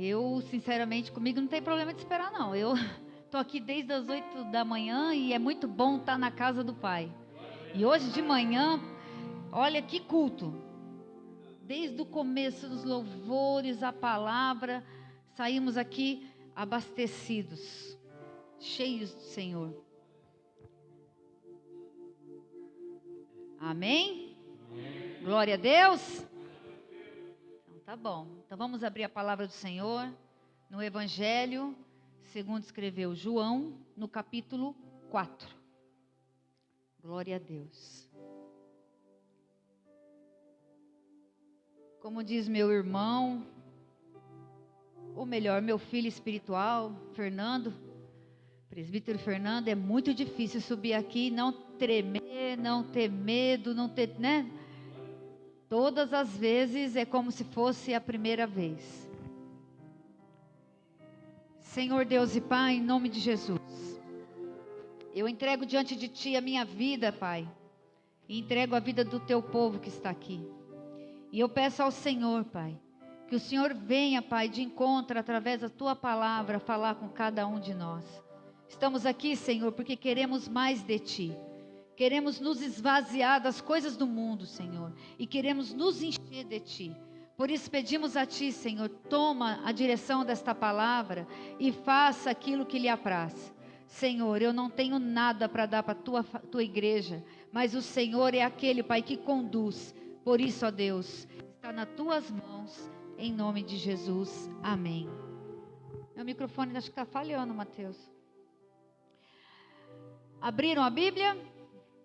Eu, sinceramente, comigo não tem problema de esperar, não. Eu estou aqui desde as 8 da manhã e é muito bom estar na casa do Pai. E hoje de manhã, olha que culto. Desde o começo dos louvores, a palavra, saímos aqui abastecidos, cheios do Senhor. Amém? Glória a Deus. Então tá bom. Então vamos abrir a palavra do Senhor no Evangelho, segundo escreveu João, no capítulo 4. Glória a Deus. Como diz meu irmão, ou melhor, meu filho espiritual, Fernando, presbítero Fernando, é muito difícil subir aqui e não tremer, não ter medo, não ter, né? Todas as vezes é como se fosse a primeira vez. Senhor Deus e Pai, em nome de Jesus, eu entrego diante de Ti a minha vida, Pai, e entrego a vida do Teu povo que está aqui. E eu peço ao Senhor, Pai, que o Senhor venha, Pai, de encontro através da Tua palavra, falar com cada um de nós. Estamos aqui, Senhor, porque queremos mais de Ti. Queremos nos esvaziar das coisas do mundo, Senhor, e queremos nos encher de Ti. Por isso pedimos a Ti, Senhor, toma a direção desta palavra e faça aquilo que lhe apraz. Senhor, eu não tenho nada para dar para a tua igreja, mas o Senhor é aquele, Pai, que conduz. Por isso, ó Deus, está nas Tuas mãos, em nome de Jesus. Amém. Meu microfone acho que está falhando, Mateus. Abriram a Bíblia?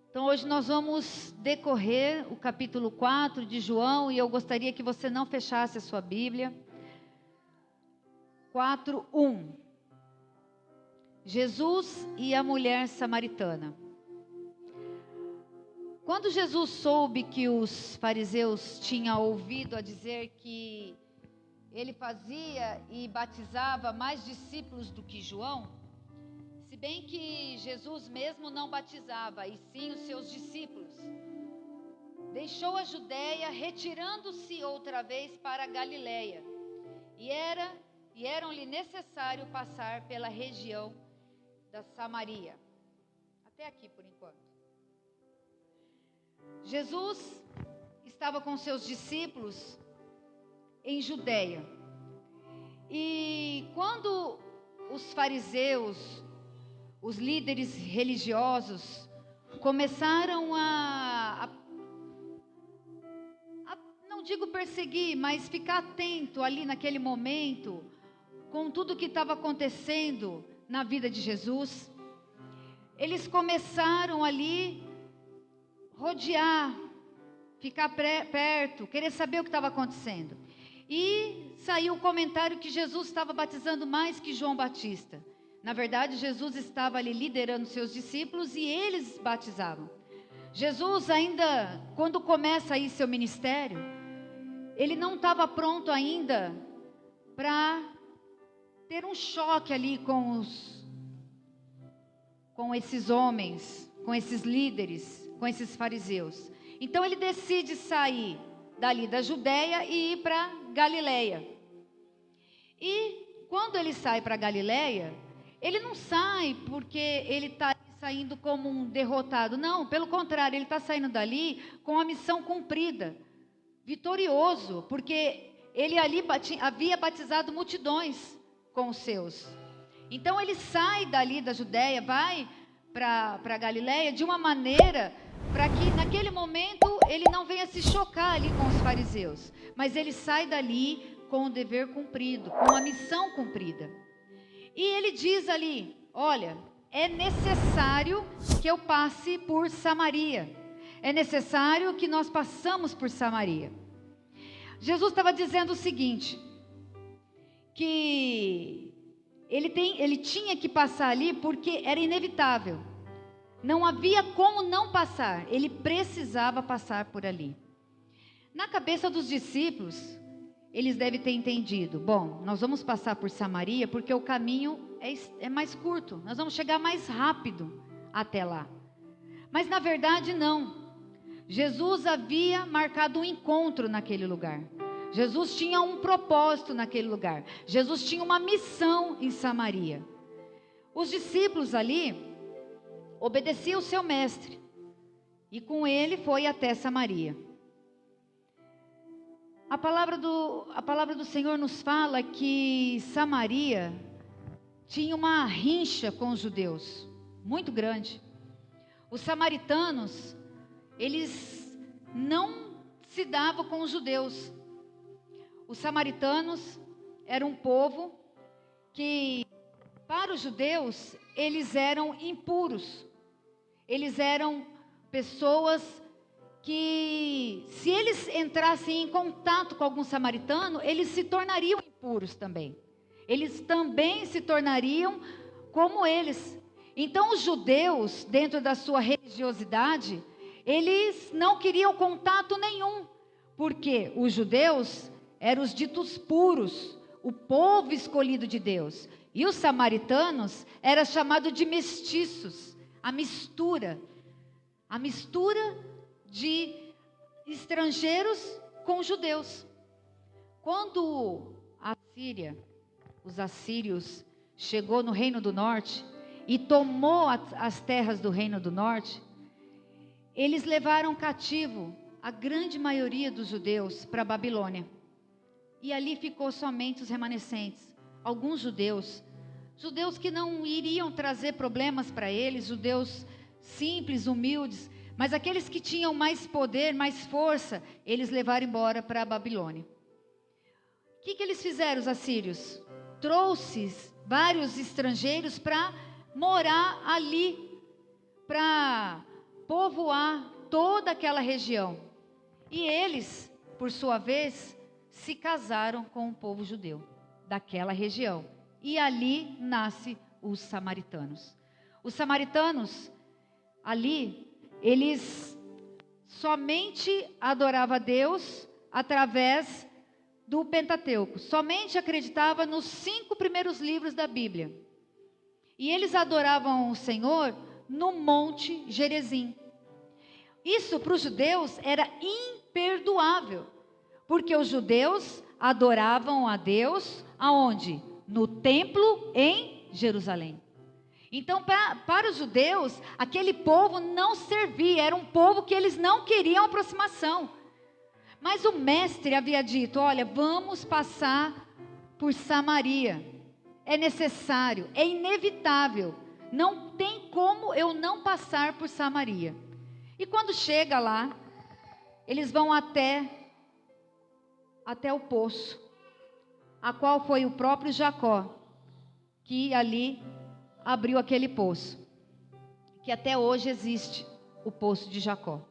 Então hoje nós vamos decorrer o capítulo 4 de João e eu gostaria que você não fechasse a sua Bíblia. 4:1. Jesus e a mulher samaritana. Quando Jesus soube que os fariseus tinham ouvido a dizer que ele fazia e batizava mais discípulos do que João, se bem que Jesus mesmo não batizava, e sim os seus discípulos, deixou a Judeia, retirando-se outra vez para a Galileia, e era-lhe necessário passar pela região da Samaria. Até aqui por enquanto. Jesus estava com seus discípulos em Judeia, e quando os fariseus, os líderes religiosos, começaram não digo perseguir, mas ficar atento ali naquele momento, com tudo que estava acontecendo na vida de Jesus, eles começaram ali rodear, ficar perto, querer saber o que estava acontecendo. E saiu o comentário que Jesus estava batizando mais que João Batista. Na verdade, Jesus estava ali liderando seus discípulos e eles batizavam. Jesus ainda, quando começa aí seu ministério, ele não estava pronto ainda para ter um choque ali com esses homens, com esses líderes, com esses fariseus. Então ele decide sair dali da Judeia e ir para Galileia. E quando ele sai para Galileia, ele não sai porque ele está saindo como um derrotado. Não, pelo contrário, ele está saindo dali com a missão cumprida, vitorioso, porque ele ali havia batizado multidões com os seus. Então ele sai dali da Judeia, vai para Galileia de uma maneira para que naquele momento ele não venha se chocar ali com os fariseus, mas ele sai dali com o dever cumprido, com a missão cumprida. E ele diz ali, olha, é necessário que eu passe por Samaria, é necessário que nós passamos por Samaria. Jesus estava dizendo o seguinte, que ele tinha que passar ali porque era inevitável. Não havia como não passar, ele precisava passar por ali. Na cabeça dos discípulos, eles devem ter entendido, bom, nós vamos passar por Samaria porque o caminho é mais curto, nós vamos chegar mais rápido até lá. Mas na verdade não. Jesus havia marcado um encontro naquele lugar. Jesus tinha um propósito naquele lugar. Jesus tinha uma missão em Samaria. Os discípulos ali obedeciam o seu mestre. E com ele foi até Samaria. A palavra do Senhor nos fala que Samaria tinha uma rincha com os judeus, muito grande. Os samaritanos, eles não se davam com os judeus. Os samaritanos eram um povo que, para os judeus, eles eram impuros. Eles eram pessoas que, se eles entrassem em contato com algum samaritano, eles se tornariam impuros também. Eles também se tornariam como eles. Então, os judeus, dentro da sua religiosidade, eles não queriam contato nenhum, porque os judeus eram os ditos puros, o povo escolhido de Deus. E os samaritanos eram chamados de mestiços, a mistura de estrangeiros com judeus. Quando a Síria, os assírios, chegou no Reino do Norte e tomou as terras do Reino do Norte, eles levaram cativo a grande maioria dos judeus para a Babilônia. E ali ficou somente os remanescentes, alguns judeus que não iriam trazer problemas para eles, judeus simples, humildes, mas aqueles que tinham mais poder, mais força, eles levaram embora para a Babilônia. O que eles fizeram, os assírios? Trouxe vários estrangeiros para morar ali, para povoar toda aquela região. E eles, por sua vez, se casaram com o povo judeu daquela região. E ali nasce os samaritanos. Os samaritanos, ali, eles somente adoravam a Deus através do Pentateuco. Somente acreditavam nos 5 primeiros livros da Bíblia. E eles adoravam o Senhor no Monte Gerizim. Isso para os judeus era imperdoável, porque os judeus adoravam a Deus aonde? No templo em Jerusalém. Então, para os judeus, aquele povo não servia, era um povo que eles não queriam aproximação. Mas o mestre havia dito: olha, vamos passar por Samaria. É necessário, é inevitável. Não tem como eu não passar por Samaria. E quando chega lá, eles vão até o poço, a qual foi o próprio Jacó que ali abriu aquele poço, que até hoje existe o poço de Jacó.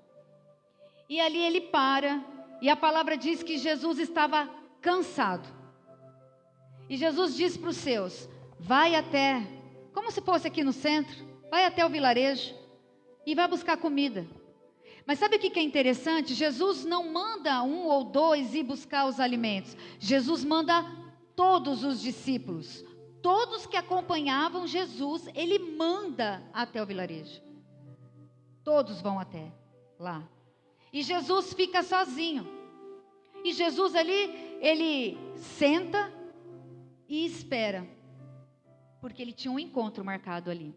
E ali ele para, e a palavra diz que Jesus estava cansado. E Jesus disse para os seus: vai até, como se fosse aqui no centro, vai até o vilarejo e vai buscar comida. Mas sabe o que é interessante? Jesus não manda 1 ou 2 ir buscar os alimentos. Jesus manda todos os discípulos, todos que acompanhavam Jesus, ele manda até o vilarejo. Todos vão até lá. E Jesus fica sozinho. E Jesus ali, ele senta e espera, porque ele tinha um encontro marcado ali.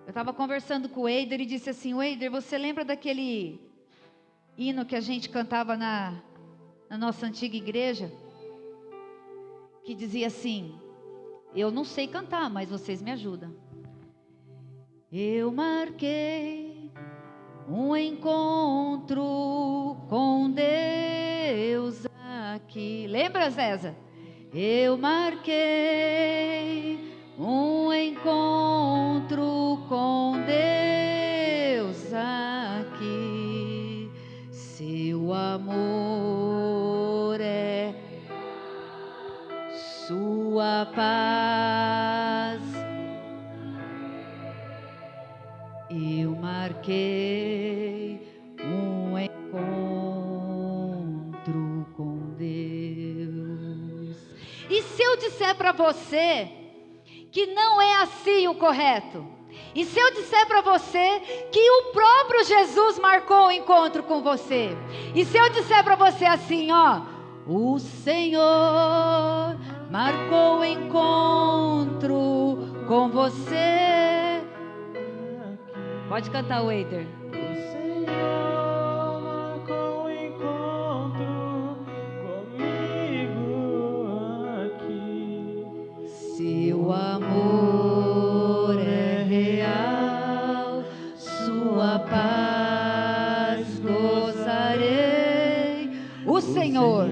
Eu estava conversando com o Eider e disse assim: Eider, você lembra daquele hino que a gente cantava na nossa antiga igreja? Que dizia assim: eu não sei cantar, mas vocês me ajudam. Eu marquei um encontro com Deus aqui. Lembra, Zéza? Eu marquei um encontro com Deus aqui. Seu amor é sua paz. Eu marquei um encontro com Deus. E se eu disser para você que não é assim o correto? E se eu disser para você que o próprio Jesus marcou o encontro com você? E se eu disser para você assim, ó, O Senhor marcou o encontro com você. Pode cantar, Wader. O Senhor marcou o encontro comigo aqui. Seu amor é real, sua paz gozarei. O Senhor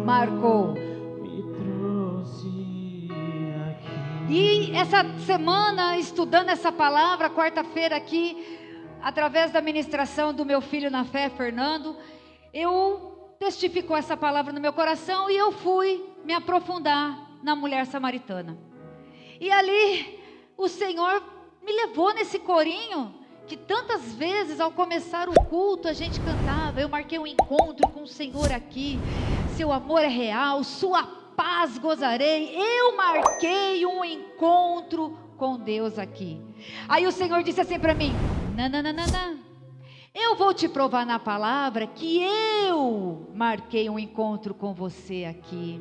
marcou. Me trouxe aqui. E essa semana, estudando essa palavra, quarta-feira aqui, através da ministração do meu filho na fé, Fernando, eu testificou essa palavra no meu coração e eu fui me aprofundar na mulher samaritana. E ali, o Senhor me levou nesse corinho, que tantas vezes ao começar o culto a gente cantava, eu marquei um encontro com o Senhor aqui, seu amor é real, sua paz gozarei, eu marquei um encontro com Deus aqui. Aí o Senhor disse assim para mim, não, eu vou te provar na palavra que eu marquei um encontro com você aqui.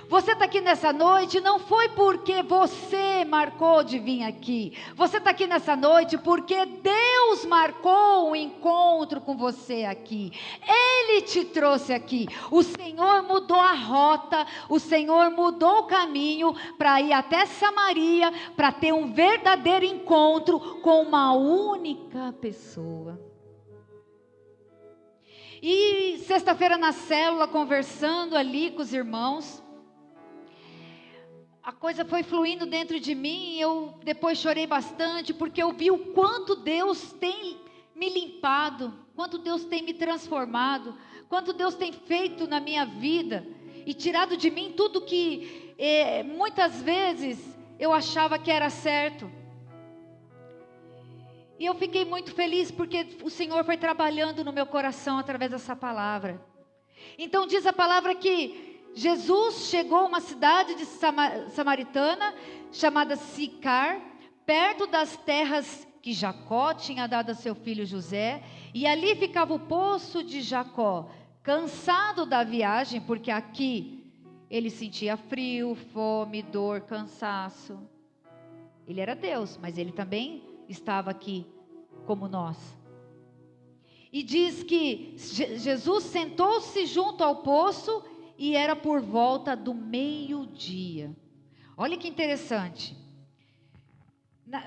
Você está aqui nessa noite, não foi porque você marcou de vir aqui. Você está aqui nessa noite porque Deus marcou um encontro com você aqui. Ele te trouxe aqui. O Senhor mudou a rota, o Senhor mudou o caminho para ir até Samaria, para ter um verdadeiro encontro com uma única pessoa. E sexta-feira na célula, conversando ali com os irmãos, a coisa foi fluindo dentro de mim, eu depois chorei bastante, porque eu vi o quanto Deus tem me limpado, quanto Deus tem me transformado, quanto Deus tem feito na minha vida, e tirado de mim tudo que muitas vezes eu achava que era certo. E eu fiquei muito feliz, porque o Senhor foi trabalhando no meu coração através dessa palavra. Então diz a palavra que Jesus chegou a uma cidade de samaritana, chamada Sicar, perto das terras que Jacó tinha dado a seu filho José, e ali ficava o poço de Jacó, cansado da viagem, porque aqui ele sentia frio, fome, dor, cansaço. Ele era Deus, mas ele também estava aqui como nós. E diz que Jesus sentou-se junto ao poço e era por volta do meio-dia. Olha que interessante.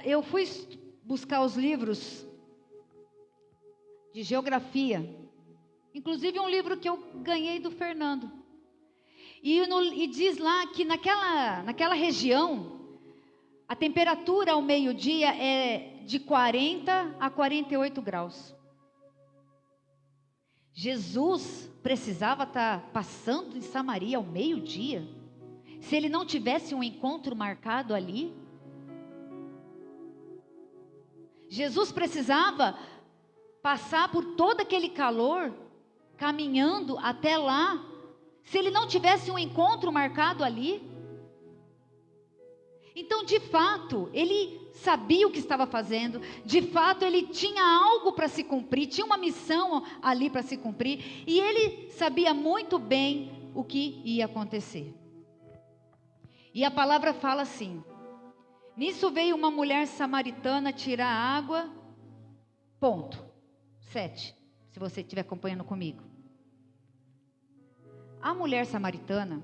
Eu fui buscar os livros de geografia, inclusive um livro que eu ganhei do Fernando. E diz lá que naquela região, a temperatura ao meio-dia é de 40 a 48 graus. Jesus precisava estar passando em Samaria ao meio-dia? Se ele não tivesse um encontro marcado ali? Jesus precisava passar por todo aquele calor, caminhando até lá, se ele não tivesse um encontro marcado ali? Então, de fato, ele sabia o que estava fazendo, de fato ele tinha algo para se cumprir, tinha uma missão ali para se cumprir, e ele sabia muito bem o que ia acontecer. E a palavra fala assim: nisso veio uma mulher samaritana tirar água, ponto. 7, se você estiver acompanhando comigo. A mulher samaritana,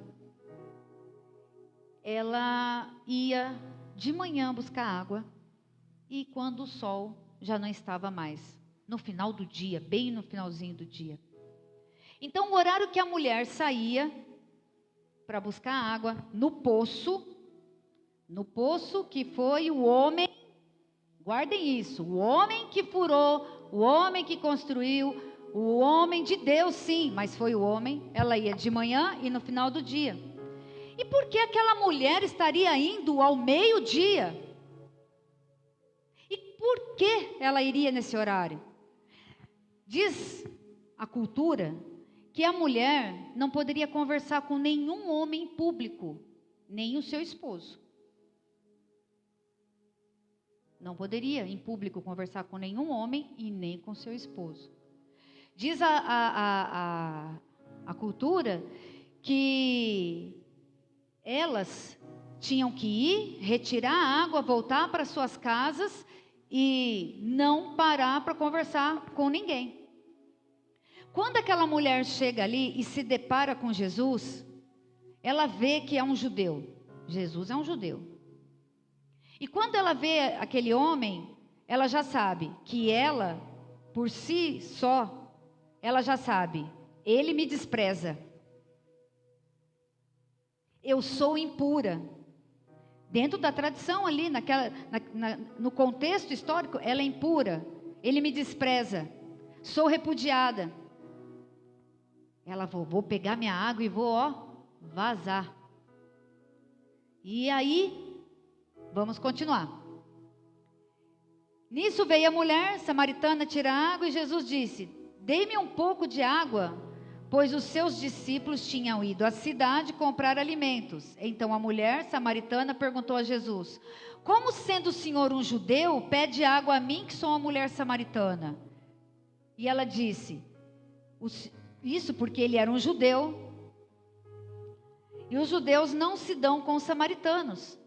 ela ia de manhã buscar água, e quando o sol já não estava mais, no final do dia, bem no finalzinho do dia. Então o horário que a mulher saía para buscar água no poço que foi o homem, guardem isso, o homem que furou, o homem que construiu, o homem de Deus sim, mas foi o homem, ela ia de manhã e no final do dia. E por que aquela mulher estaria indo ao meio-dia? E por que ela iria nesse horário? Diz a cultura que a mulher não poderia conversar com nenhum homem público, nem o seu esposo. Não poderia em público conversar com nenhum homem e nem com seu esposo. Diz a cultura que elas tinham que ir, retirar a água, voltar para suas casas e não parar para conversar com ninguém. Quando aquela mulher chega ali e se depara com Jesus, ela vê que é um judeu. Jesus é um judeu. E quando ela vê aquele homem, ela já sabe que ela, por si só, ela já sabe, ele me despreza. Eu sou impura. Dentro da tradição ali, no contexto histórico, ela é impura. Ele me despreza. Sou repudiada. Ela vou pegar minha água e vou, vazar. E aí, vamos continuar. Nisso veio a mulher samaritana tirar água e Jesus disse: dê-me um pouco de água, pois os seus discípulos tinham ido à cidade comprar alimentos. Então a mulher samaritana perguntou a Jesus: como sendo o Senhor um judeu, pede água a mim que sou uma mulher samaritana? E ela disse, isso porque ele era um judeu, e os judeus não se dão com os samaritanos.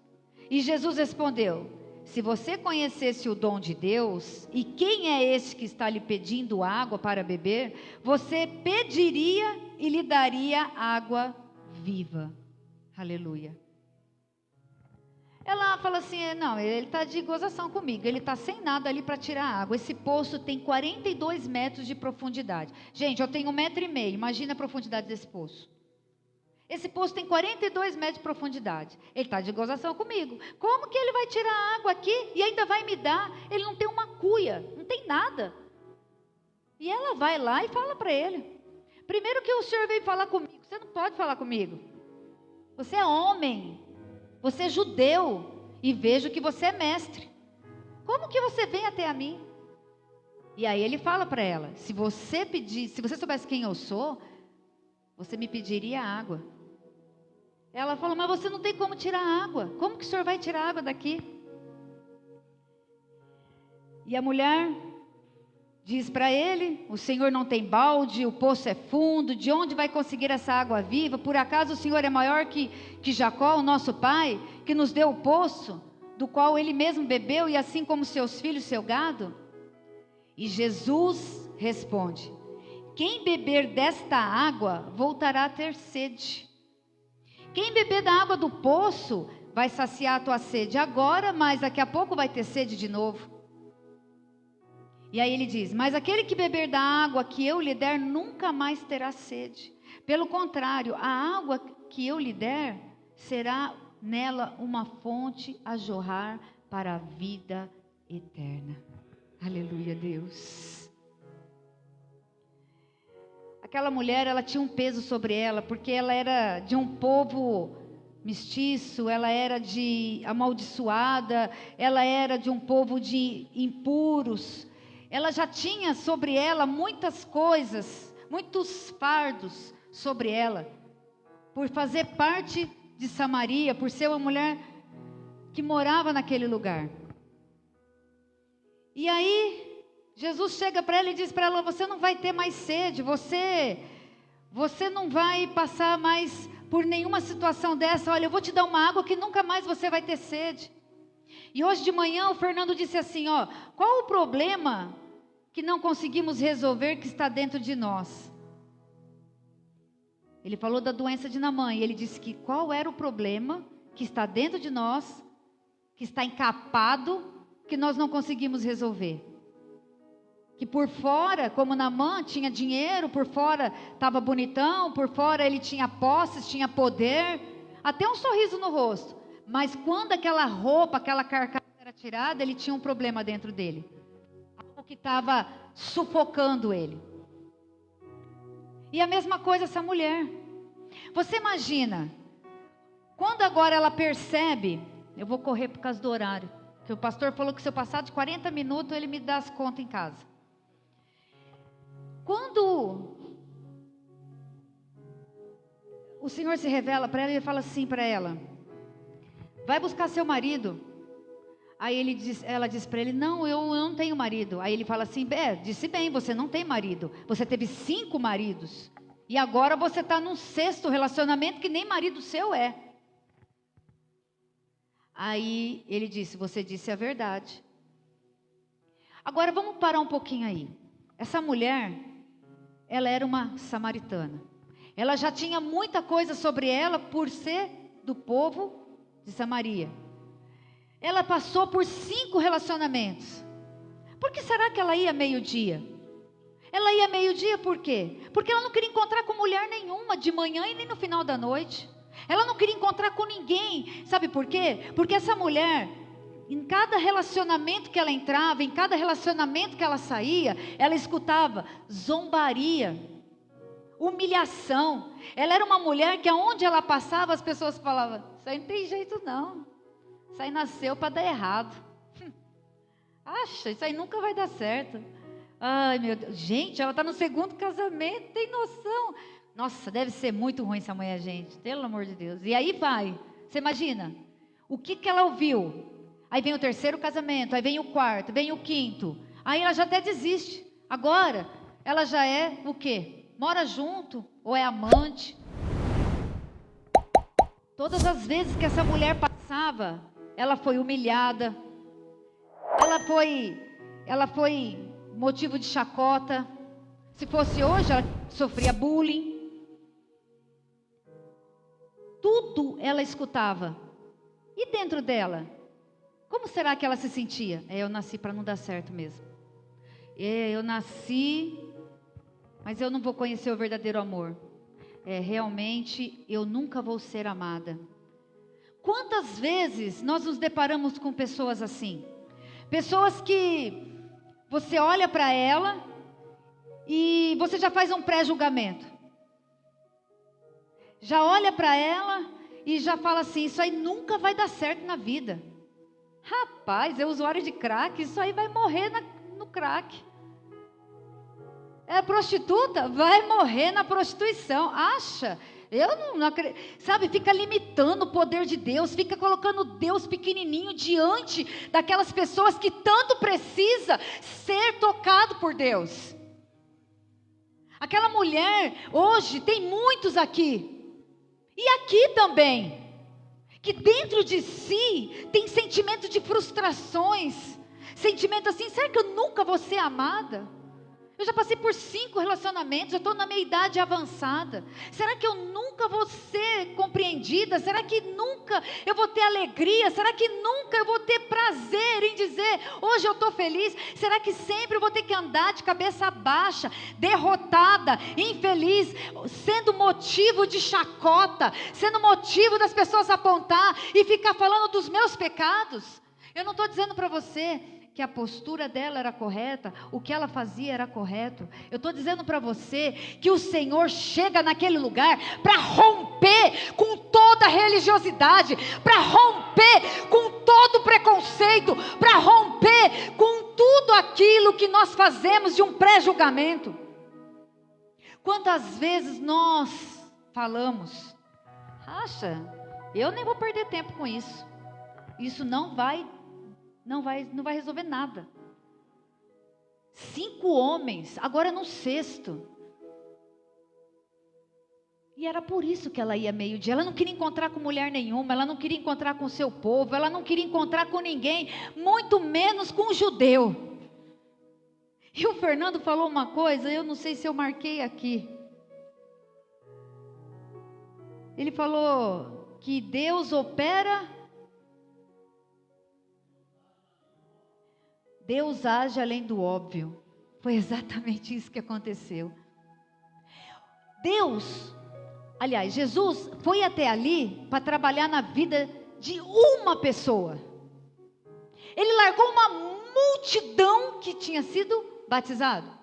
E Jesus respondeu: se você conhecesse o dom de Deus, e quem é esse que está lhe pedindo água para beber, você pediria e lhe daria água viva. Aleluia. Ela fala assim, não, ele está de gozação comigo, ele está sem nada ali para tirar água. Esse poço tem 42 metros de profundidade. Gente, eu tenho 1,5 metro, imagina a profundidade desse poço. Esse poço tem 42 metros de profundidade. Ele está de gozação comigo. Como que ele vai tirar água aqui e ainda vai me dar? Ele não tem uma cuia, não tem nada. E ela vai lá e fala para ele: primeiro que o senhor veio falar comigo, você não pode falar comigo. Você é homem, você é judeu, e vejo que você é mestre. Como que você vem até a mim? E aí ele fala para ela: se você soubesse quem eu sou, você me pediria água. Ela fala: mas você não tem como tirar água. Como que o senhor vai tirar água daqui? E a mulher diz para ele: o senhor não tem balde, o poço é fundo, de onde vai conseguir essa água viva? Por acaso o senhor é maior que Jacó, o nosso pai, que nos deu o poço, do qual ele mesmo bebeu, e assim como seus filhos, seu gado? E Jesus responde: quem beber desta água voltará a ter sede. Quem beber da água do poço vai saciar a tua sede agora, mas daqui a pouco vai ter sede de novo. E aí ele diz: mas aquele que beber da água que eu lhe der nunca mais terá sede. Pelo contrário, a água que eu lhe der será nela uma fonte a jorrar para a vida eterna. Aleluia, Deus. Aquela mulher, ela tinha um peso sobre ela, porque ela era de um povo mestiço, ela era de amaldiçoada, ela era de um povo de impuros. Ela já tinha sobre ela muitas coisas, muitos fardos sobre ela, por fazer parte de Samaria, por ser uma mulher que morava naquele lugar. E aí Jesus chega para ela e diz para ela: você não vai ter mais sede, você não vai passar mais por nenhuma situação dessa. Olha, eu vou te dar uma água que nunca mais você vai ter sede. E hoje de manhã o Fernando disse assim, qual o problema que não conseguimos resolver que está dentro de nós? Ele falou da doença de Naamã, e ele disse que qual era o problema que está dentro de nós, que está encapado, que nós não conseguimos resolver. Que por fora, como Naamã tinha dinheiro, por fora estava bonitão, por fora ele tinha posses, tinha poder, até um sorriso no rosto. Mas quando aquela roupa, aquela carcaça era tirada, ele tinha um problema dentro dele. Algo que estava sufocando ele. E a mesma coisa essa mulher. Você imagina, quando agora ela percebe, eu vou correr por causa do horário, que o pastor falou que se eu passar de 40 minutos, ele me dá as contas em casa. Quando o Senhor se revela para ela, ele fala assim para ela: vai buscar seu marido. Aí ela diz para ele: não, eu não tenho marido. Aí ele fala assim: disse bem, você não tem marido, você teve 5 maridos. E agora você está num 6º relacionamento que nem marido seu é. Aí ele disse, você disse a verdade. Agora vamos parar um pouquinho aí. Essa mulher, ela era uma samaritana. Ela já tinha muita coisa sobre ela por ser do povo de Samaria. Ela passou por 5 relacionamentos. Por que será que ela ia meio-dia? Ela ia meio-dia por quê? Porque ela não queria encontrar com mulher nenhuma de manhã e nem no final da noite. Ela não queria encontrar com ninguém. Sabe por quê? Porque essa mulher, em cada relacionamento que ela entrava, em cada relacionamento que ela saía, ela escutava zombaria, humilhação. Ela era uma mulher que aonde ela passava as pessoas falavam, isso aí não tem jeito não, isso aí nasceu para dar errado. Acha, isso aí nunca vai dar certo. Ai meu Deus, gente, ela está no 2º casamento, tem noção? Nossa, deve ser muito ruim essa mulher, gente, pelo amor de Deus. E aí vai, você imagina, o que ela ouviu? Aí vem o 3º casamento, aí vem o 4º, vem o 5º. Aí ela já até desiste. Agora, ela já é o quê? Mora junto ou é amante? Todas as vezes que essa mulher passava, ela foi humilhada. Ela foi motivo de chacota. Se fosse hoje, ela sofria bullying. Tudo ela escutava. E dentro dela? Como será que ela se sentia? Eu nasci para não dar certo mesmo. Eu nasci, mas eu não vou conhecer o verdadeiro amor. Realmente, eu nunca vou ser amada. Quantas vezes nós nos deparamos com pessoas assim? Pessoas que você olha para ela e você já faz um pré-julgamento. Já olha para ela e já fala assim, isso aí nunca vai dar certo na vida. Rapaz, é usuário de crack, isso aí vai morrer no crack. É prostituta? Vai morrer na prostituição. Acha? Eu não acredito. Sabe, fica limitando o poder de Deus, fica colocando Deus pequenininho diante daquelas pessoas que tanto precisa ser tocado por Deus. Aquela mulher, hoje, tem muitos aqui, e aqui também, que dentro de si tem sentimento de frustrações, sentimento assim, será que eu nunca vou ser amada? Eu já passei por 5 relacionamentos, já estou na minha idade avançada. Será que eu nunca vou ser compreendida? Será que nunca eu vou ter alegria? Será que nunca eu vou ter prazer em dizer, hoje eu estou feliz? Será que sempre eu vou ter que andar de cabeça baixa, derrotada, infeliz, sendo motivo de chacota, sendo motivo das pessoas apontar e ficar falando dos meus pecados? Eu não estou dizendo para você que a postura dela era correta, o que ela fazia era correto. Eu estou dizendo para você que o Senhor chega naquele lugar para romper com toda a religiosidade, para romper com todo preconceito, para romper com tudo aquilo que nós fazemos de um pré-julgamento. Quantas vezes nós falamos, acha, eu nem vou perder tempo com isso, isso não vai resolver nada. 5 homens, agora no 6º. E era por isso que ela ia meio-dia. Ela não queria encontrar com mulher nenhuma, ela não queria encontrar com o seu povo, ela não queria encontrar com ninguém, muito menos com um judeu. E o Fernando falou uma coisa, eu não sei se eu marquei aqui. Ele falou que Deus opera, Deus age além do óbvio. Foi exatamente isso que aconteceu. Jesus foi até ali para trabalhar na vida de uma pessoa. Ele largou uma multidão que tinha sido batizado.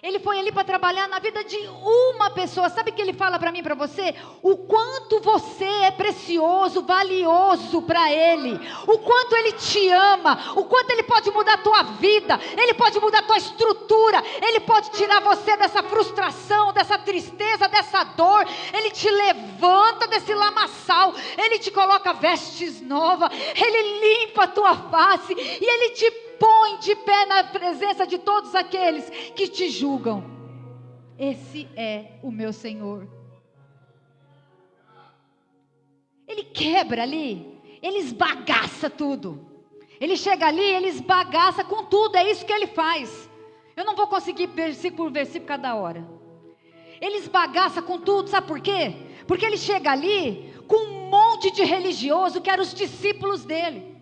Ele foi ali para trabalhar na vida de uma pessoa. Sabe o que ele fala para mim e para você? O quanto você é precioso, valioso para Ele. O quanto Ele te ama. O quanto Ele pode mudar a tua vida. Ele pode mudar a tua estrutura. Ele pode tirar você dessa frustração, dessa tristeza, dessa dor. Ele te levanta desse lamaçal. Ele te coloca vestes novas. Ele limpa a tua face. E Ele te põe de pé na presença de todos aqueles que te julgam. Esse é o meu Senhor. Ele quebra ali, ele esbagaça tudo. Ele chega ali, ele esbagaça com tudo, é isso que ele faz. Eu não vou conseguir versículo por versículo cada hora. Ele esbagaça com tudo, sabe por quê? Porque ele chega ali com um monte de religioso que eram os discípulos dele.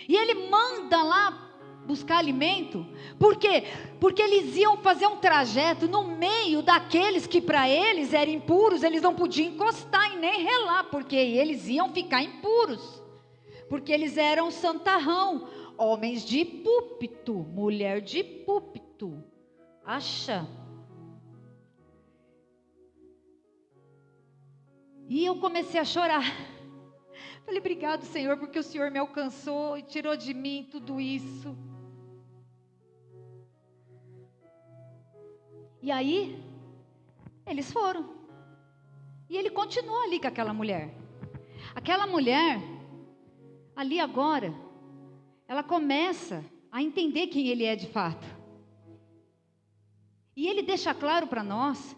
E ele manda lá buscar alimento. Por quê? Porque eles iam fazer um trajeto no meio daqueles que para eles eram impuros. Eles não podiam encostar e nem relar, porque eles iam ficar impuros. Porque eles eram santarrão, homens de púlpito, mulher de púlpito. Acha? E eu comecei a chorar. Falei, obrigado, Senhor, porque o Senhor me alcançou e tirou de mim tudo isso. E aí, eles foram. E ele continuou ali com aquela mulher. Aquela mulher, ali agora, ela começa a entender quem ele é de fato. E ele deixa claro para nós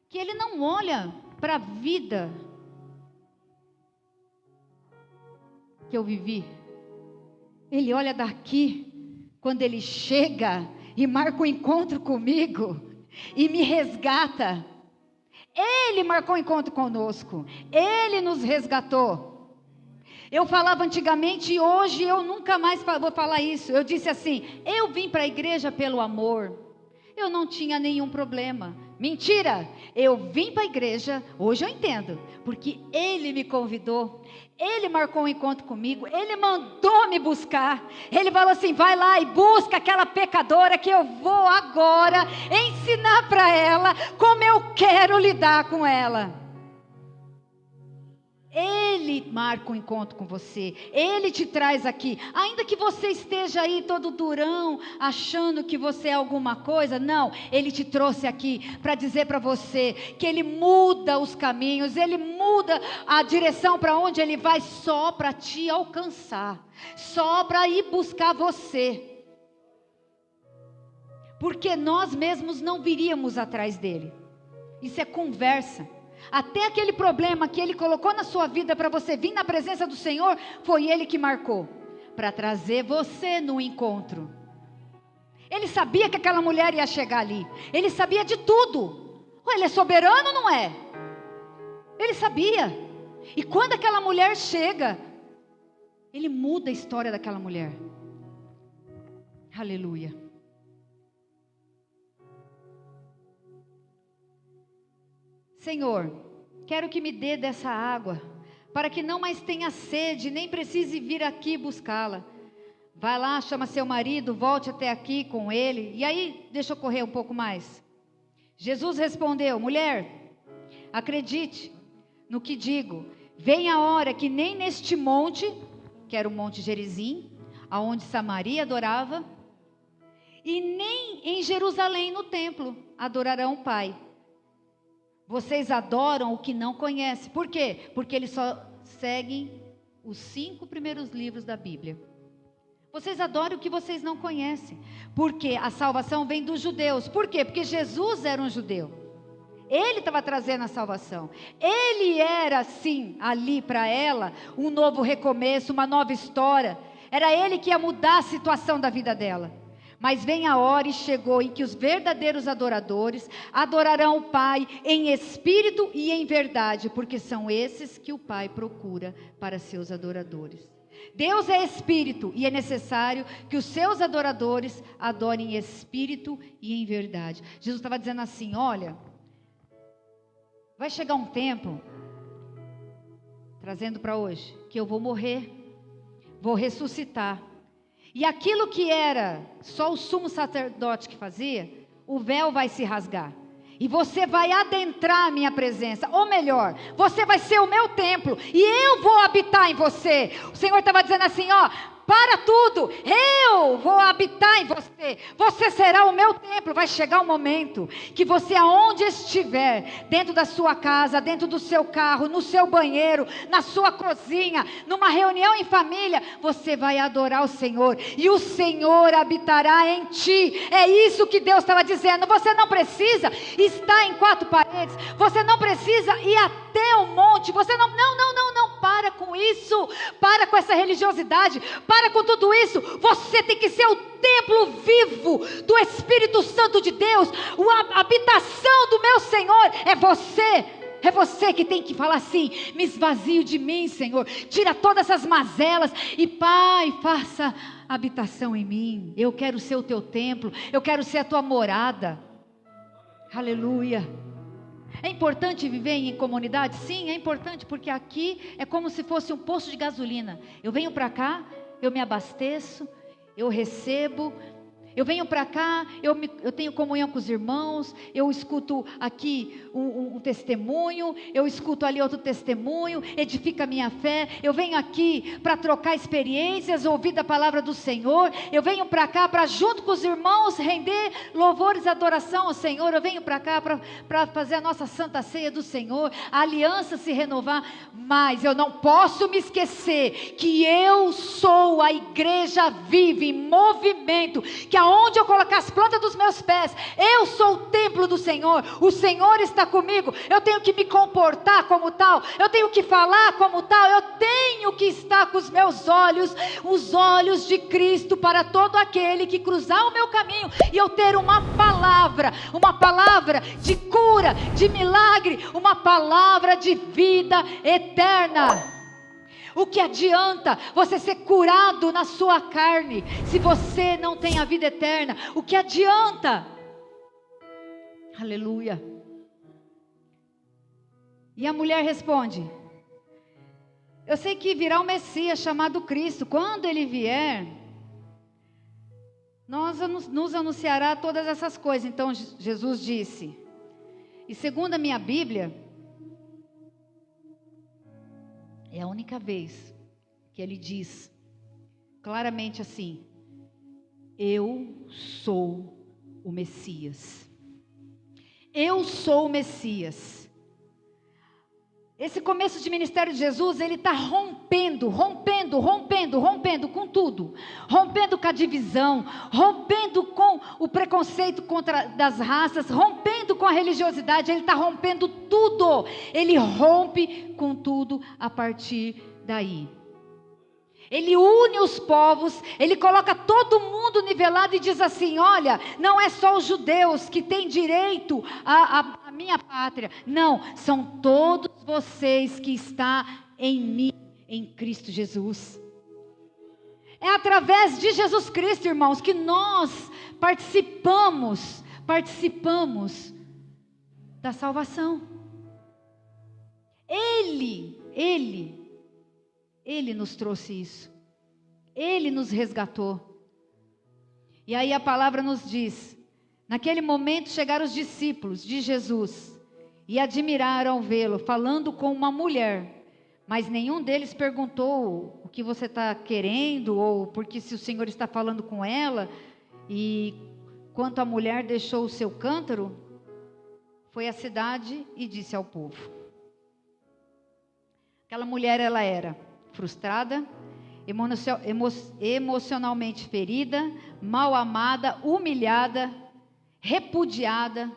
que ele não olha para a vida que eu vivi. Ele olha daqui, quando ele chega e marca um encontro comigo e me resgata. Ele marcou um encontro conosco, ele nos resgatou. Eu falava antigamente e hoje eu nunca mais vou falar isso. Eu disse assim, eu vim para a igreja pelo amor. Eu não tinha nenhum problema. Mentira, eu vim para a igreja, hoje eu entendo, porque ele me convidou, ele marcou um encontro comigo, ele mandou me buscar, ele falou assim, vai lá e busca aquela pecadora que eu vou agora ensinar para ela como eu quero lidar com ela. Ele marca um encontro com você, ele te traz aqui, ainda que você esteja aí todo durão, achando que você é alguma coisa, não, ele te trouxe aqui para dizer para você, que ele muda os caminhos, ele muda a direção para onde ele vai, só para te alcançar, só para ir buscar você, porque nós mesmos não viríamos atrás dele, isso é conversa. Até aquele problema que ele colocou na sua vida para você vir na presença do Senhor, foi ele que marcou, para trazer você no encontro. Ele sabia que aquela mulher ia chegar ali, ele sabia de tudo. Ele é soberano ou não é? Ele sabia. E quando aquela mulher chega, ele muda a história daquela mulher. Aleluia. Senhor, quero que me dê dessa água, para que não mais tenha sede, nem precise vir aqui buscá-la. Vai lá, chama seu marido, volte até aqui com ele. E aí, deixa eu correr um pouco mais. Jesus respondeu, mulher, acredite no que digo. Vem a hora que nem neste monte, que era o Monte Gerizim, aonde Samaria adorava, e nem em Jerusalém no templo adorarão o Pai. Vocês adoram o que não conhecem. Por quê? Porque eles só seguem os 5 primeiros livros da Bíblia. Vocês adoram o que vocês não conhecem. Porque a salvação vem dos judeus. Por quê? Porque Jesus era um judeu. Ele estava trazendo a salvação. Ele era, sim, ali para ela, um novo recomeço, uma nova história. Era ele que ia mudar a situação da vida dela. Mas vem a hora e chegou em que os verdadeiros adoradores adorarão o Pai em espírito e em verdade, porque são esses que o Pai procura para seus adoradores. Deus é espírito e é necessário que os seus adoradores adorem em espírito e em verdade. Jesus estava dizendo assim, olha, vai chegar um tempo, trazendo para hoje, que eu vou morrer, vou ressuscitar. E aquilo que era só o sumo sacerdote que fazia, o véu vai se rasgar. E você vai adentrar a minha presença. Ou melhor, você vai ser o meu templo. E eu vou habitar em você. O Senhor estava dizendo assim, ó, para tudo, eu vou habitar em você, você será o meu templo. Vai chegar um momento que você, aonde estiver, dentro da sua casa, dentro do seu carro, no seu banheiro, na sua cozinha, numa reunião em família, você vai adorar o Senhor, e o Senhor habitará em ti. É isso que Deus estava dizendo. Você não precisa estar em quatro paredes, você não precisa ir até o monte, você não, para com isso, para com essa religiosidade, para com tudo isso. Você tem que ser o templo vivo do Espírito Santo de Deus, a habitação do meu Senhor. É você que tem que falar assim: me esvazio de mim, Senhor, tira todas essas mazelas, e Pai, faça habitação em mim. Eu quero ser o teu templo, eu quero ser a tua morada. Aleluia. É importante viver em comunidade? Sim, é importante, porque aqui é como se fosse um posto de gasolina. Eu venho para cá, eu me abasteço, eu recebo. Eu venho para cá, eu tenho comunhão com os irmãos, eu escuto aqui um testemunho, eu escuto ali outro testemunho, edifica a minha fé. Eu venho aqui para trocar experiências, ouvir da palavra do Senhor. Eu venho para cá para, junto com os irmãos, render louvores e adoração ao Senhor. Eu venho para cá para fazer a nossa santa ceia do Senhor, a aliança se renovar. Mas eu não posso me esquecer que eu sou a igreja viva em movimento, que aonde eu colocar as plantas dos meus pés, eu sou o templo do Senhor. O Senhor está comigo. Eu tenho que me comportar como tal, eu tenho que falar como tal, eu tenho que estar com os meus olhos, os olhos de Cristo, para todo aquele que cruzar o meu caminho, e eu ter uma palavra de cura, de milagre, uma palavra de vida eterna. O que adianta você ser curado na sua carne, se você não tem a vida eterna? O que adianta? Aleluia. E a mulher responde: eu sei que virá um Messias chamado Cristo. Quando ele vier, nos anunciará todas essas coisas. Então Jesus disse, e segundo a minha Bíblia, é a única vez que ele diz claramente assim: eu sou o Messias. Eu sou o Messias. Esse começo de ministério de Jesus, ele está rompendo com tudo. Rompendo com a divisão, rompendo com o preconceito das raças, rompendo com a religiosidade. Ele está rompendo tudo. Ele rompe com tudo a partir daí. Ele une os povos, ele coloca todo mundo nivelado e diz assim: olha, não é só os judeus que têm direito à minha pátria. Não, são todos vocês que estão em mim, em Cristo Jesus. É através de Jesus Cristo, irmãos, que nós participamos da salvação. Ele nos trouxe isso. Ele nos resgatou. E aí a palavra nos diz: naquele momento chegaram os discípulos de Jesus e admiraram vê-lo falando com uma mulher. Mas nenhum deles perguntou o que você está querendo, ou porque se o Senhor está falando com ela. E quanto a mulher deixou o seu cântaro, foi à cidade e disse ao povo. Aquela mulher, ela era frustrada, emocionalmente ferida, mal amada, humilhada, repudiada,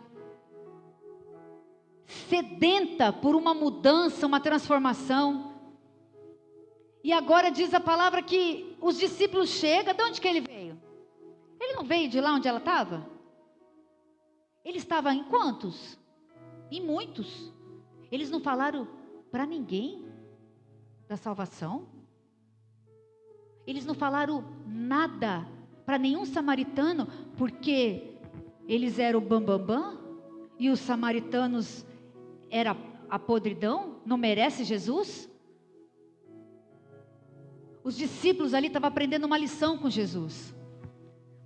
sedenta por uma mudança, uma transformação. E agora diz a palavra que os discípulos chegam. De onde que ele veio? Ele não veio de lá onde ela estava? Ele estava em quantos? Em muitos. Eles não falaram para ninguém da salvação. Eles não falaram nada para nenhum samaritano, porque eles eram o bambambam, e os samaritanos era a podridão. Não merece Jesus? Os discípulos ali estavam aprendendo uma lição com Jesus,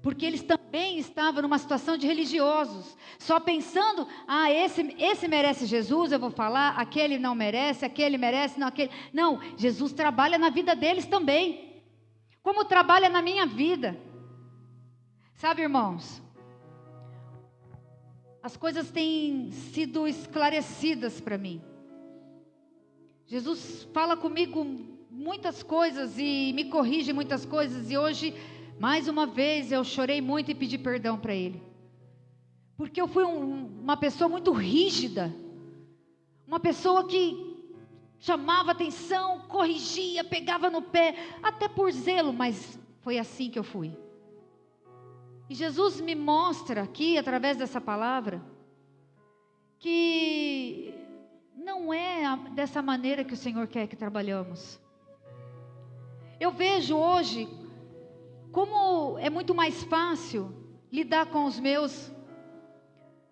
porque eles também estavam numa situação de religiosos, só pensando: esse merece Jesus, eu vou falar, aquele não merece, aquele merece, não, aquele. Não, Jesus trabalha na vida deles também. como trabalha na minha vida. Sabe, irmãos, as coisas têm sido esclarecidas para mim. Jesus fala comigo muitas coisas e me corrige muitas coisas. E hoje, mais uma vez, eu chorei muito e pedi perdão para Ele. Porque eu fui uma pessoa muito rígida. Uma pessoa que chamava atenção, corrigia, pegava no pé, até por zelo, mas foi assim que eu fui. E Jesus me mostra aqui, através dessa palavra, que não é dessa maneira que o Senhor quer que trabalhamos. Eu vejo hoje como é muito mais fácil lidar com os meus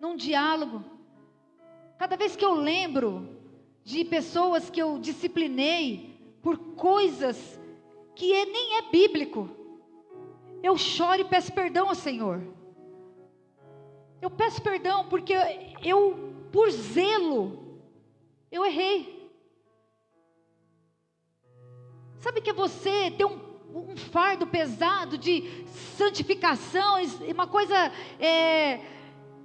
num diálogo. Cada vez que eu lembro de pessoas que eu disciplinei por coisas que nem é bíblico, eu choro e peço perdão ao Senhor. Eu peço perdão porque eu, por zelo, eu errei. Sabe que é você ter um fardo pesado de santificação, uma coisa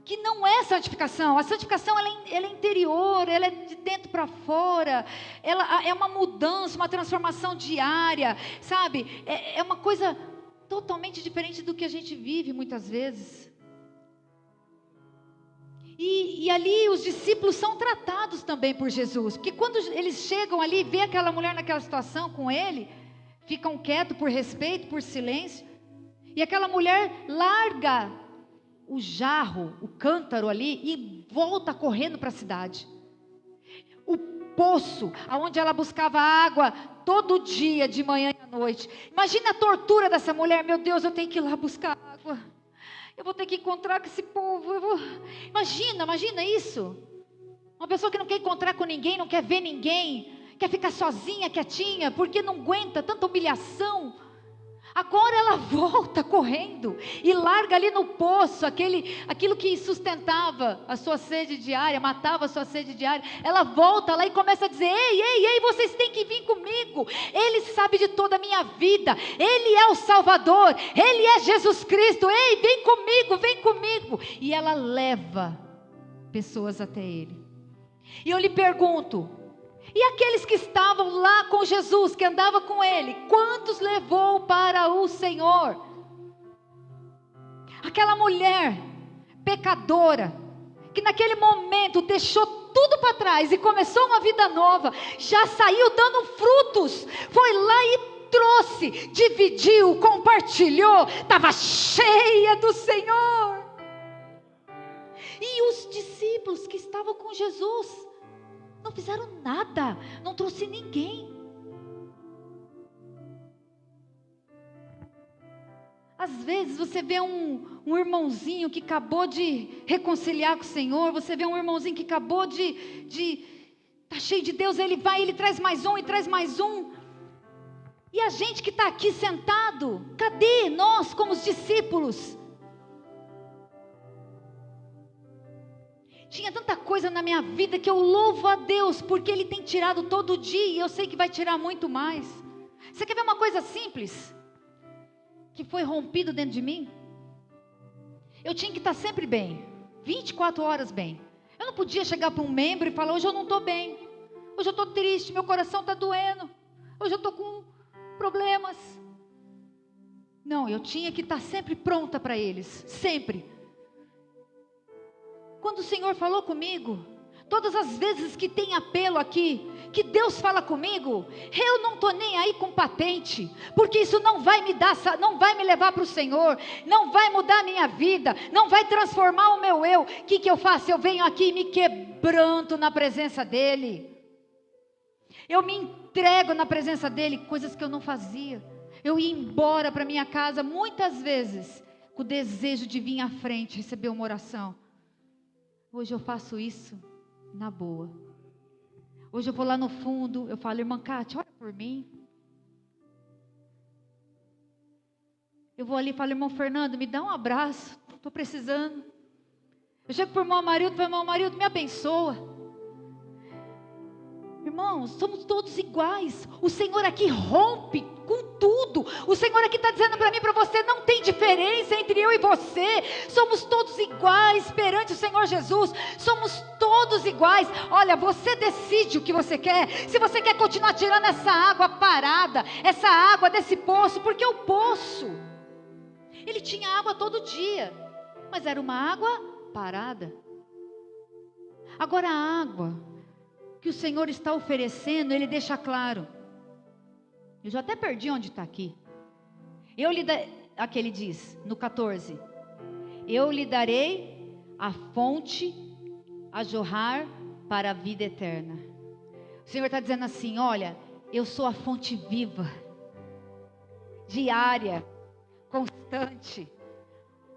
que não é santificação. A santificação ela é interior, ela é de dentro para fora, ela é uma mudança, uma transformação diária, sabe? É uma coisa totalmente diferente do que a gente vive muitas vezes. E ali os discípulos são tratados também por Jesus, porque quando eles chegam ali e vê aquela mulher naquela situação com ele, ficam quietos por respeito, por silêncio, e aquela mulher larga o jarro, o cântaro ali e volta correndo para a cidade. O poço, aonde ela buscava água todo dia, de manhã e à noite. Imagina a tortura dessa mulher. Meu Deus, eu tenho que ir lá buscar água. Eu vou ter que encontrar com esse povo. Imagina isso. Uma pessoa que não quer encontrar com ninguém, não quer ver ninguém, quer ficar sozinha, quietinha, porque não aguenta tanta humilhação. Agora ela volta correndo e larga ali no poço aquilo que sustentava a sua sede diária, matava a sua sede diária. Ela volta lá e começa a dizer: ei, vocês têm que vir comigo. Ele sabe de toda a minha vida. Ele é o Salvador. Ele é Jesus Cristo. Ei, vem comigo. E ela leva pessoas até Ele. E eu lhe pergunto: e aqueles que estavam lá com Jesus, que andavam com Ele, quantos levou para o Senhor? Aquela mulher pecadora, que naquele momento deixou tudo para trás e começou uma vida nova, já saiu dando frutos, foi lá e trouxe, dividiu, compartilhou, estava cheia do Senhor. E os discípulos que estavam com Jesus não fizeram nada, não trouxe ninguém. Às vezes você vê um irmãozinho que acabou de reconciliar com o Senhor, você vê um irmãozinho que acabou tá cheio de Deus, ele vai, ele traz mais um e traz mais um. E a gente que está aqui sentado, cadê nós como os discípulos? Tinha tanta coisa na minha vida que eu louvo a Deus, porque Ele tem tirado todo dia, e eu sei que vai tirar muito mais. Você quer ver uma coisa simples? Que foi rompido dentro de mim? Eu tinha que estar sempre bem, 24 horas bem. Eu não podia chegar para um membro e falar: hoje eu não estou bem, hoje eu estou triste, meu coração está doendo, hoje eu estou com problemas. Não, eu tinha que estar sempre pronta para eles, sempre. Quando o Senhor falou comigo, todas as vezes que tem apelo aqui, que Deus fala comigo, eu não estou nem aí com patente, porque isso não vai me levar para o Senhor, não vai mudar a minha vida, não vai transformar o meu eu. O que eu faço? Eu venho aqui e me quebranto na presença dEle, eu me entrego na presença dEle, coisas que eu não fazia. Eu ia embora para minha casa muitas vezes, com o desejo de vir à frente, receber uma oração. Hoje eu faço isso na boa. Hoje eu vou lá no fundo, eu falo: irmã Cátia, ora por mim. Eu vou ali e falo: irmão Fernando, me dá um abraço, estou precisando. Eu chego para o irmão Amarildo e falo: irmão Amarildo, me abençoa. Irmãos, somos todos iguais. O Senhor aqui rompe com tudo. O Senhor aqui está dizendo para mim, para você, não tem diferença entre eu e você. Somos todos iguais perante o Senhor Jesus. Somos todos iguais. Olha, você decide o que você quer. Se você quer continuar tirando essa água parada, essa água desse poço, porque o poço, ele tinha água todo dia, mas era uma água parada. Agora a água que o Senhor está oferecendo, Ele deixa claro. Eu já até perdi onde está aqui. Aqui ele diz, no 14: eu lhe darei a fonte a jorrar para a vida eterna. O Senhor está dizendo assim: olha, eu sou a fonte viva, diária, constante,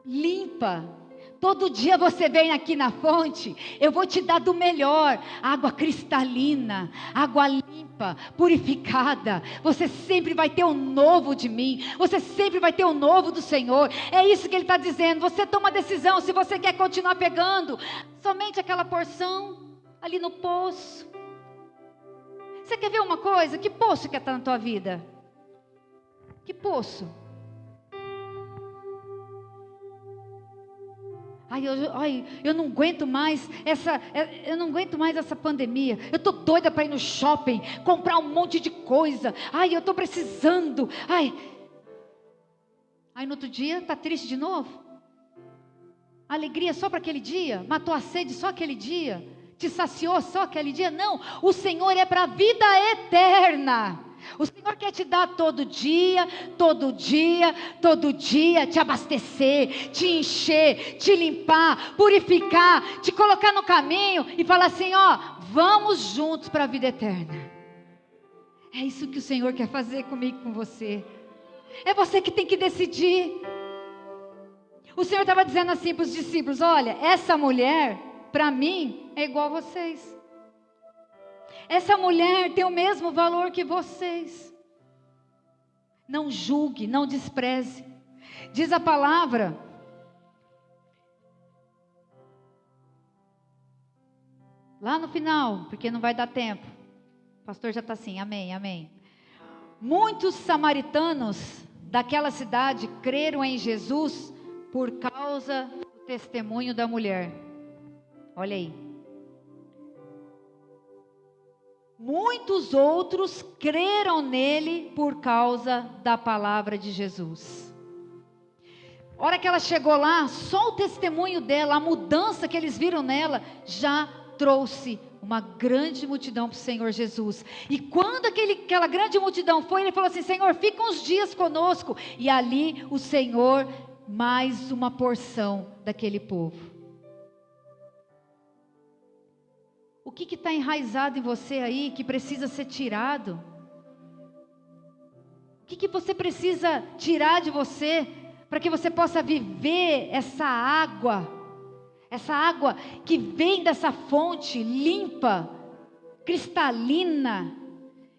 limpa. Todo dia você vem aqui na fonte, eu vou te dar do melhor, água cristalina, água limpa, purificada. Você sempre vai ter o novo de mim, você sempre vai ter o novo do Senhor. É isso que Ele está dizendo. Você toma a decisão se você quer continuar pegando somente aquela porção ali no poço. Você quer ver uma coisa? Que poço que está na tua vida? Que poço? Eu não aguento mais essa pandemia. Eu estou doida para ir no shopping, comprar um monte de coisa. Eu estou precisando. Aí no outro dia está triste de novo. Alegria só para aquele dia? Matou a sede só aquele dia? Te saciou só aquele dia? Não, o Senhor é para a vida eterna. O Senhor quer te dar todo dia, te abastecer, te encher, te limpar, purificar, te colocar no caminho e falar assim: vamos juntos para a vida eterna. É isso que o Senhor quer fazer comigo e com você. É você que tem que decidir. O Senhor estava dizendo assim para os discípulos: olha, essa mulher, para mim, é igual a vocês. Essa mulher tem o mesmo valor que vocês. Não julgue, não despreze. Diz a palavra, lá no final, porque não vai dar tempo. O pastor já está assim, amém, amém. Muitos samaritanos daquela cidade creram em Jesus por causa do testemunho da mulher. Olha aí. Muitos outros creram nele por causa da palavra de Jesus. A hora que ela chegou lá, só o testemunho dela, a mudança que eles viram nela, já trouxe uma grande multidão para o Senhor Jesus. E quando aquela grande multidão foi, ele falou assim: Senhor, fica uns dias conosco. E ali o Senhor, mais uma porção daquele povo. O que está enraizado em você aí, que precisa ser tirado? O que você precisa tirar de você, para que você possa viver essa água que vem dessa fonte limpa, cristalina,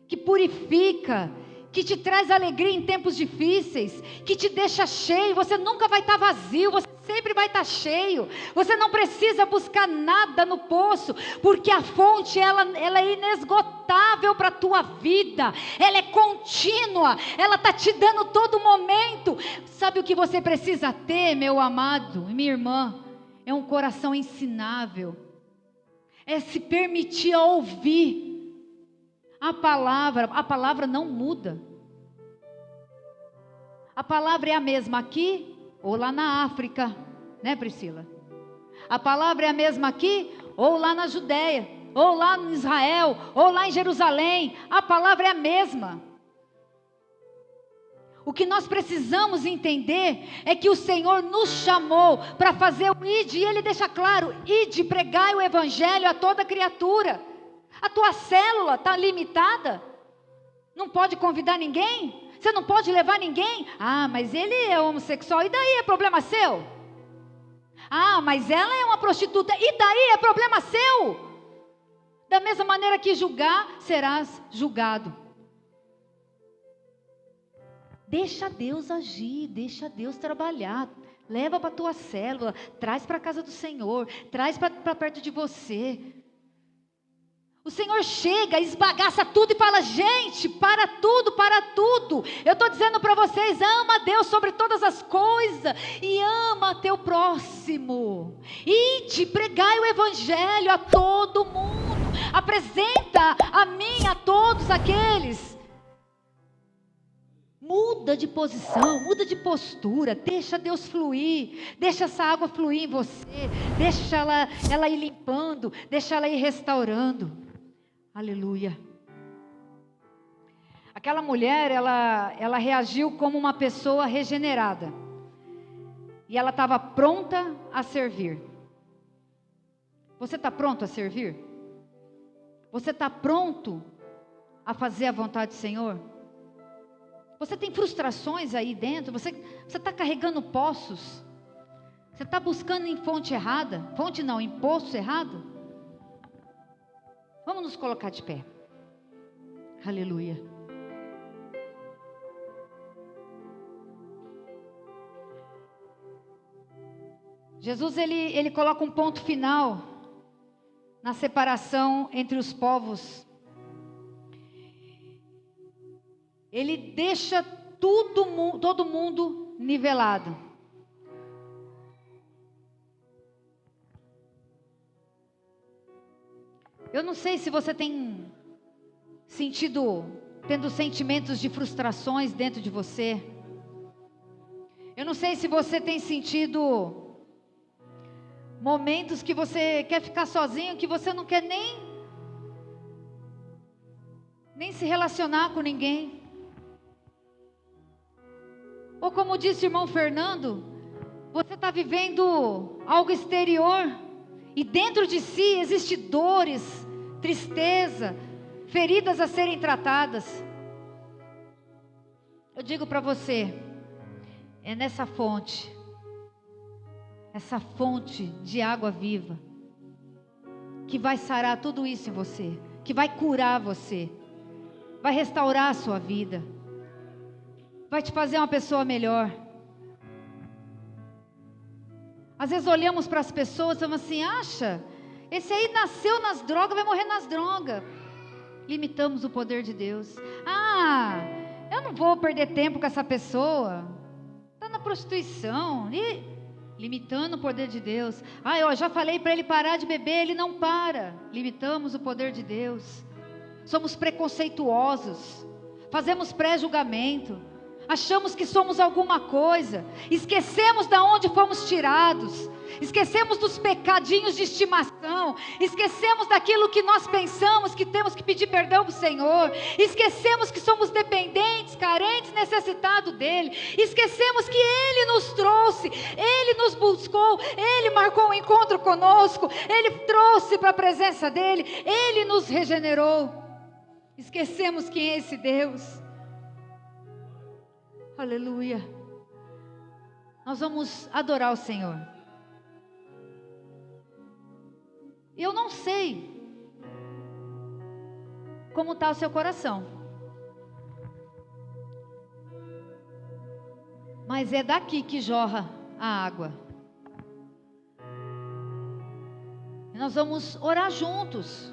que purifica, que te traz alegria em tempos difíceis, que te deixa cheio. Você nunca vai estar vazio, você sempre vai estar cheio. Você não precisa buscar nada no poço, porque a fonte ela é inesgotável para a tua vida, ela é contínua, ela está te dando todo momento. Sabe o que você precisa ter, meu amado e minha irmã? É um coração ensinável, é se permitir ouvir a palavra não muda. A palavra é a mesma aqui ou lá na África, né, Priscila? A palavra é a mesma aqui ou lá na Judéia, ou lá em Israel, ou lá em Jerusalém. A palavra é a mesma. O que nós precisamos entender é que o Senhor nos chamou para fazer o ide, e Ele deixa claro: ide, pregai o evangelho a toda criatura. A tua célula está limitada? Não pode convidar ninguém? Você não pode levar ninguém? Mas ele é homossexual, e daí é problema seu? Mas ela é uma prostituta, e daí é problema seu? Da mesma maneira que julgar, serás julgado. Deixa Deus agir, deixa Deus trabalhar. Leva para a tua célula, traz para a casa do Senhor, traz para perto de você. O Senhor chega, esbagaça tudo e fala: gente, para tudo, para tudo. Eu estou dizendo para vocês: ama a Deus sobre todas as coisas e ama teu próximo. Ide, pregai o evangelho a todo mundo. Apresenta a mim, a todos aqueles. Muda de posição, muda de postura, deixa Deus fluir, deixa essa água fluir em você, deixa ela ir limpando, deixa ela ir restaurando. Aleluia. Aquela mulher, ela reagiu como uma pessoa regenerada. E ela estava pronta a servir. Você está pronto a servir? Você está pronto a fazer a vontade do Senhor? Você tem frustrações aí dentro? Você está carregando poços? Você está buscando em fonte errada? Fonte não, em poço errado? Vamos nos colocar de pé. Aleluia. Jesus, ele coloca um ponto final na separação entre os povos. Ele deixa todo mundo nivelado. Eu não sei se você tem tendo sentimentos de frustrações dentro de você. Eu não sei se você tem sentido momentos que você quer ficar sozinho, que você não quer nem se relacionar com ninguém. Ou como disse o irmão Fernando, você está vivendo algo exterior e dentro de si existe dores, tristeza, feridas a serem tratadas. Eu digo para você, é nessa fonte, essa fonte de água viva, que vai sarar tudo isso em você, que vai curar você, vai restaurar a sua vida, vai te fazer uma pessoa melhor. Às vezes olhamos para as pessoas e falamos assim: acha, esse aí nasceu nas drogas, vai morrer nas drogas. Limitamos o poder de Deus. Eu não vou perder tempo com essa pessoa, está na prostituição. E limitando o poder de Deus. Eu já falei para ele parar de beber, ele não para. Limitamos o poder de Deus. Somos preconceituosos, fazemos pré-julgamento, achamos que somos alguma coisa, esquecemos de onde fomos tirados, esquecemos dos pecadinhos de estimação, esquecemos daquilo que nós pensamos que temos que pedir perdão para o Senhor, esquecemos que somos dependentes, carentes, necessitados dEle, esquecemos que Ele nos trouxe, Ele nos buscou, Ele marcou um encontro conosco, Ele trouxe para a presença dEle, Ele nos regenerou. Esquecemos quem é esse Deus. Aleluia. Nós vamos adorar o Senhor. Eu não sei como está o seu coração, mas é daqui que jorra a água. E nós vamos orar juntos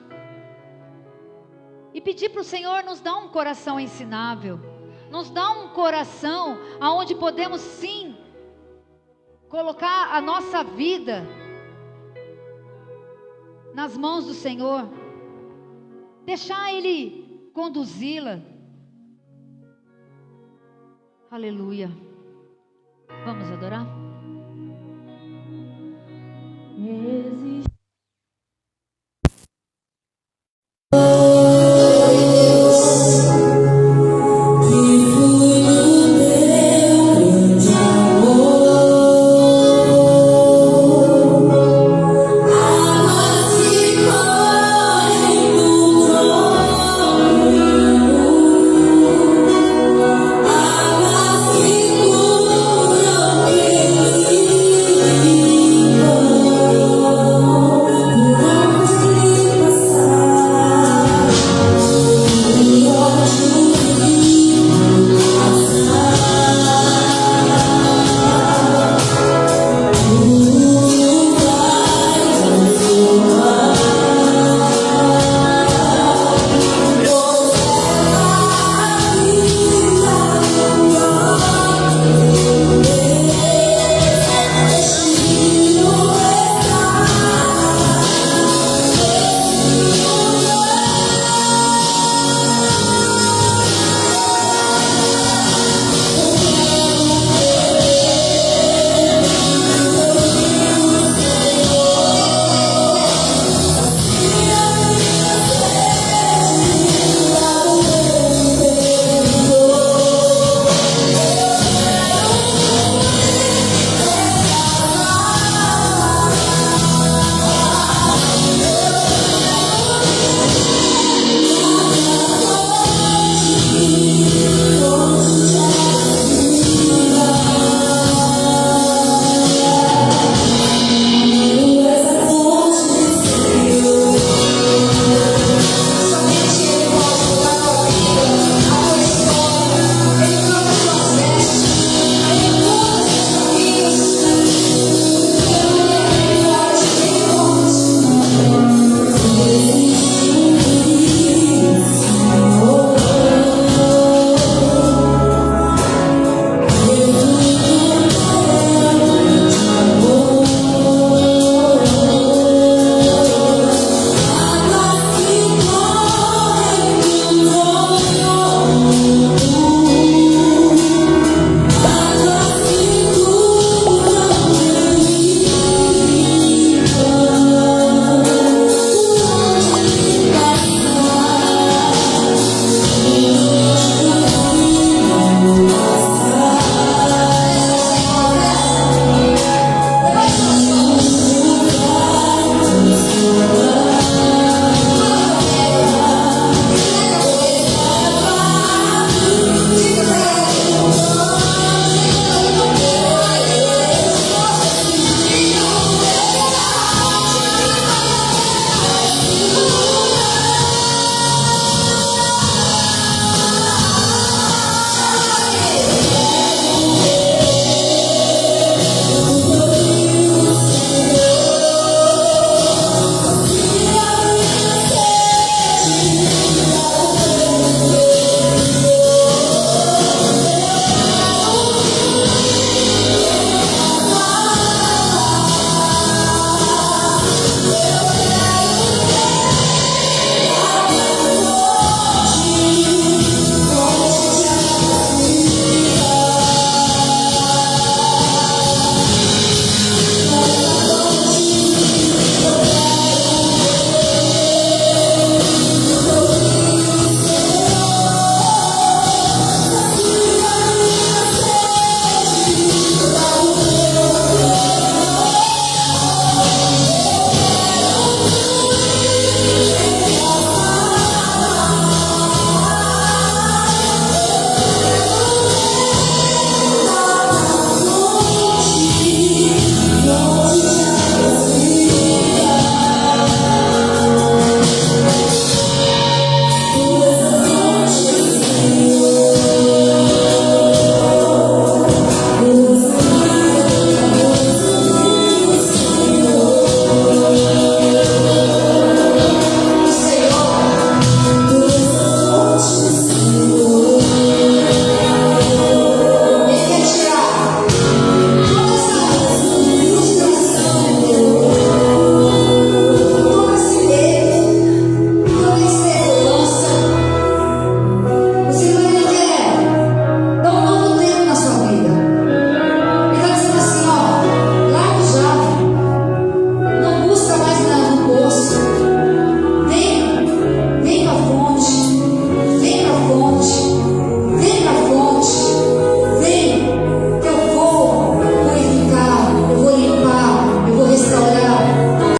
e pedir para o Senhor nos dar um coração ensinável, nos dá um coração aonde podemos sim colocar a nossa vida nas mãos do Senhor, deixar Ele conduzi-la. Aleluia. Vamos adorar? Existe